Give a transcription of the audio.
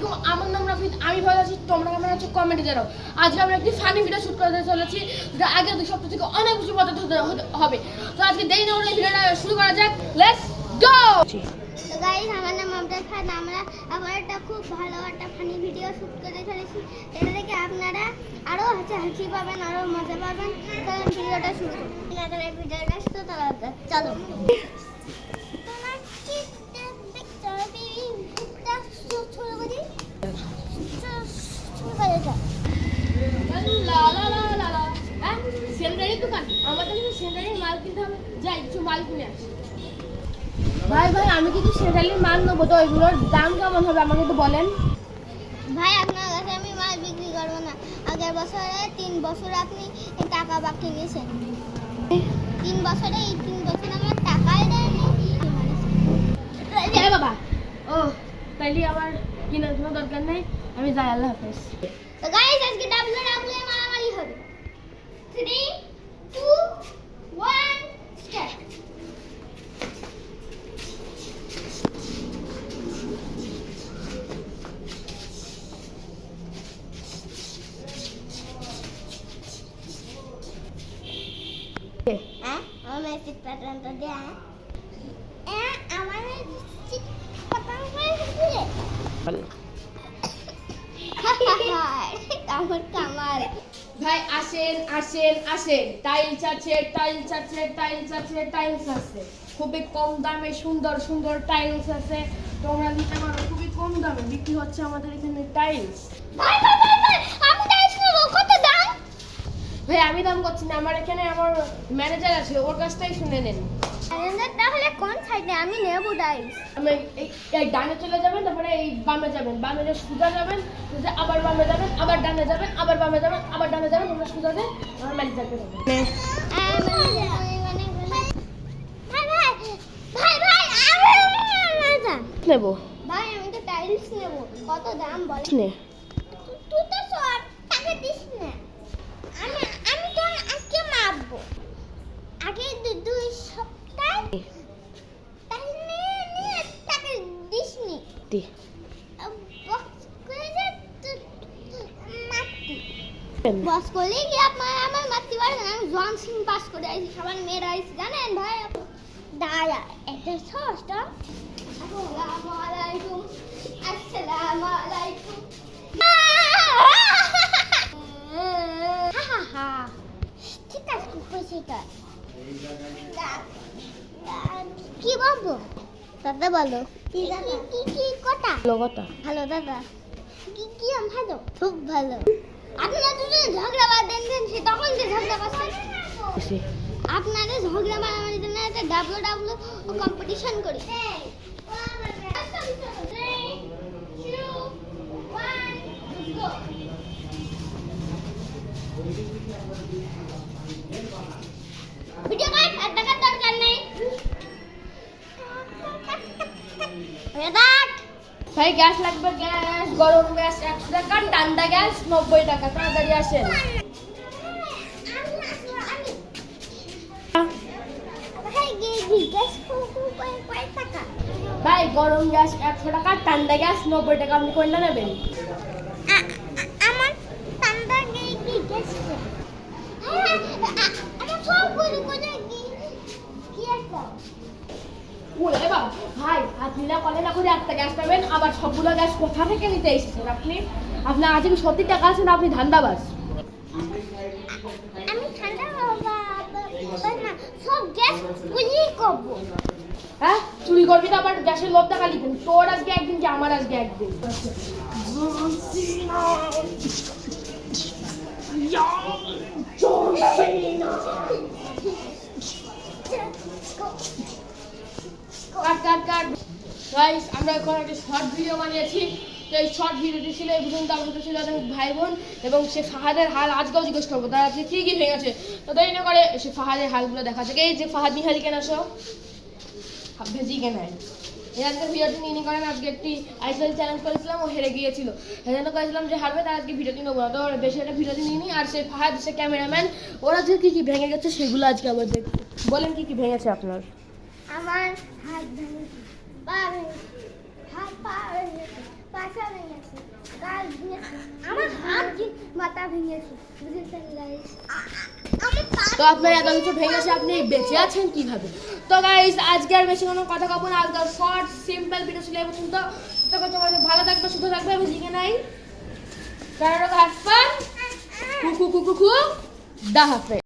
আলাইকুম, আমার নাম রাফিদ। আমি ভালো আছি, তোমরা কেমন আছো কমেন্টে জানাও। আজকে আমরা একটি ফানি ভিডিও শুট করতে চলেছি, যেটা আগের দুই সপ্তাহ থেকে অনেক কিছু মজা হবে। তো আজকে দেরি না করে ভিডিওটা শুরু করা যাক। Let's go. তো গাইস, আমার নাম মমতাজ খান। আমরা একটা খুব ভালো একটা ফানি ভিডিও শুট করতে চলেছি। এটা দেখে আপনারা আরো হাসি পাবেন, আরো মজা পাবেন। কারণ ভিডিওটা শুরু করুন। ভিডিওটা শুরু করা যাক, চলো। ভাই আমি কিছু সেন্ট্রালের মাল নেবো, তো এগুলোর দাম কেমন হবে আমাকে একটু বলেন। ভাই, আপনার কাছে আমি মাল বিক্রি করবো না। আগের বছরে 3 বছর আপনি টাকা বাকি নিয়েছেন। 3 বছরে এই 3 বছর আমার টাকাই দেয়নি। বাবা, ও তাইলে আমার কেনার কোনো দরকার নেই, আমি যাই। আল্লাহ হাফেজ। তো গাইস, আজকে ডাব্লিউ মারামারি হবে। 3 2 1 স্টার্ট। আমার ম্যাজিক প্যাটার্নটা দে। আমার ম্যাজিক প্যাটার্ন আমার কামাল। ভাই আসেন আসেন আসেন, টাইলস আছে, টাইলস আছে, টাইলস আছে, টাইলস আছে। খুবই কম দামে সুন্দর সুন্দর টাইলস আছে, তোমরা নিতে পারো। খুবই কম দামে বিক্রি হচ্ছে আমাদের এখানে টাইলস। ভাই আমি টাইলস নেব, কত দাম? ভাই আমি দাম করছি না, আমার এখানে আমার ম্যানেজার আছে, ওর কাছ থেকে শুনে নেন। তাহলে কোন সাইডে আমি নেব টাইলস? আমি এই ডানে চলে যাবেন, তারপরে এই বামে যাবেন, বামে যে সোজা যাবেন, সোজা আবার বামে যাবেন, আবার ডানে যাবেন, আবার বামে যাবেন, আবার ডানে যাবেন, তোমরা সোজা যে আমার ম্যানেজারকে যাবেন। নেবো ভাই, আমি তো টাইলস নেব, কত দাম বল? নে তুই তো সব টাকা দিস না। আমি তো আজকে মাপবো। আগে 2 সপ্তাহ টাইলস নিয়ে টাকা দিস নি। দি বস করলে কি আমার মারতে পারবেন? আমি জনসিং পাস করে আইছি, সবার মেয়েরা আইছি জানেন ভাই। দাঁড়া, এটা ষষ্ঠ। আসসালামু আলাইকুম, আসসালামু আলাইকুম। ঠিক আছে, খুব খুশি তো। কি বলবো দাদা? বলো কি কথা? ভালো দাদা। কি ভালো, খুব ভালো। আপনারা দুজন ঝগড়া বাঁধেন, সে তখন যে ঝগড়া বাঁধছেন। আপনাদের ঝগড়া মারামারি জন্য একটা ডাব্লিউ কম্পিটিশন করি। ভিডিও কাট, আর টাকার দরকার নেই। ভাই গ্যাস লাগবে, গ্যাস, গরম গ্যাস 100 টাকা, ঠান্ডা গ্যাস 90 টাকা। তাড়াতাড়ি আসেন। ভাই গরম গ্যাস 100 টাকা, ঠান্ডা গ্যাস 90 টাকা। আপনি কোনটা নেবেন? আমার ঠান্ডা গ্যাস। আমার সব বলি কোথায় কি আছে? ওরে বাবা, ভাই আপনি না কলে না করে একটা গ্যাস পাবেন, আবার সবগুলো গ্যাস কোথা থেকে নিতে এসেছেন আপনি? আপনার আজকে 70 টাকা আছে না? আপনি ধান্দাবাজ। আমি ঠান্ডা না, সব গ্যাস চুরি করব। হ্যাঁ, চুরি করবি তো আবার গ্যাসের লোভ দেখালি কেন? তোর আজকে একদিন কি আমার আজকে একদিন? গাইস, আমরা এখন একটা শর্ট ভিডিও বানিয়েছি। তো এই শর্ট ভিডিওটি ছিল এই পর্যন্ত। আমাদের ছিল ভাই বোন, এবং সে ফাহাদের হাল আজকেও জিজ্ঞেস করবো তার আজকে কি কি ভেঙেছে। তো দেরি না করে সে ফাহাদের হালগুলো দেখা যাক। এই যে ফাহাদ নিহারি কেন আসো, ভেজি কেন এই আজকে ভিডিওটি নিয়ে করেন। আজকে একটি আইসিএল চ্যালেঞ্জ করেছিলাম, ও হেরে গিয়েছিল। সেই জন্য করেছিলাম যে হারবে তার আজকে ভিডিওটি নেবো না। তো বেশি একটা ভিডিওটি নিয়ে নিই। আর সে ফাহাদ, সে ক্যামেরাম্যান, ওরা আজকে কি কি ভেঙে গেছে সেগুলো আজকে আবার দেখবো। বলেন কি কি ভেঙেছে আপনার? আমার হাত ভেঙেছে, পা ভেঙেছে, হাত পা ভেঙেছে, পা মাথা ভেঙেছে, গাল ভেঙেছে, আমার হাত মাথা ভেঙেছে, বুঝেছেন গাইস? আমার পা তো আপনার এত কিছু ভেঙেছে, আপনি বেঁচে আছেন কিভাবে? তো গাইস আজকে আর বেশি কোনো কথা কব না, আজকাল শর্ট সিম্পল ভিডিও ছিল এই পর্যন্ত। তো তোমাদের ভালো থাকবে, সুস্থ থাকবে, আমি শিখে নাই কারণ হ্যাভ ফান, কুকু কুকু কু দা হাফেজ।